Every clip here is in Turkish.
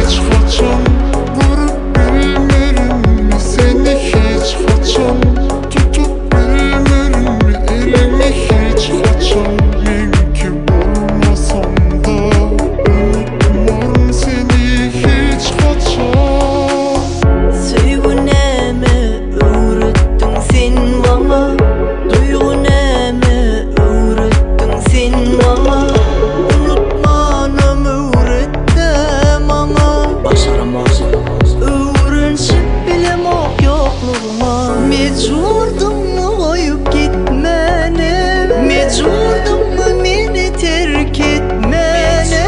Hiç kaçan vurup bilmerim mi? Seni hiç kaçan tutup bilmerim mi? Elimi hiç kaçan mümkün olmasam da unutmam seni hiç kaçan. Sevguneme öğrettin sen bana, duyguneme öğrettin sen bana. Unutmanamı öğrettim ama başaramaz. öğrenşip bilem o yokluğuma. Mecburdum mu koyup gitmene, mecburdum mu beni terk etmene,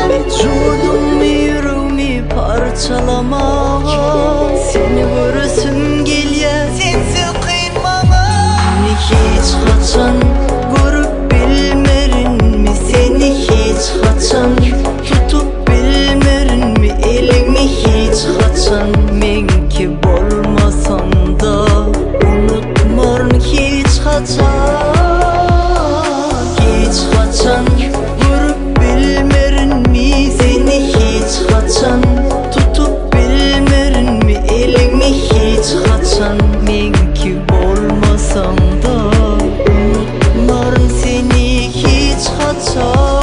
mecburdum mu yüreğimi parçalama. Seni göresim geliyor, sensiz kıyılmama. Beni hiç kaçan görüp bilmerin mi? Seni hiç kaçan tutup bilmerin mi? Elini hiç kaçan menkib olmasan da unutmarın hiç kaçan. Hiç kaçan görüp bilmerin mi? Seni hiç kaçan tutup bilmerin mi? Elini hiç kaçan menkib olmasan da unutmarın seni hiç kaçan.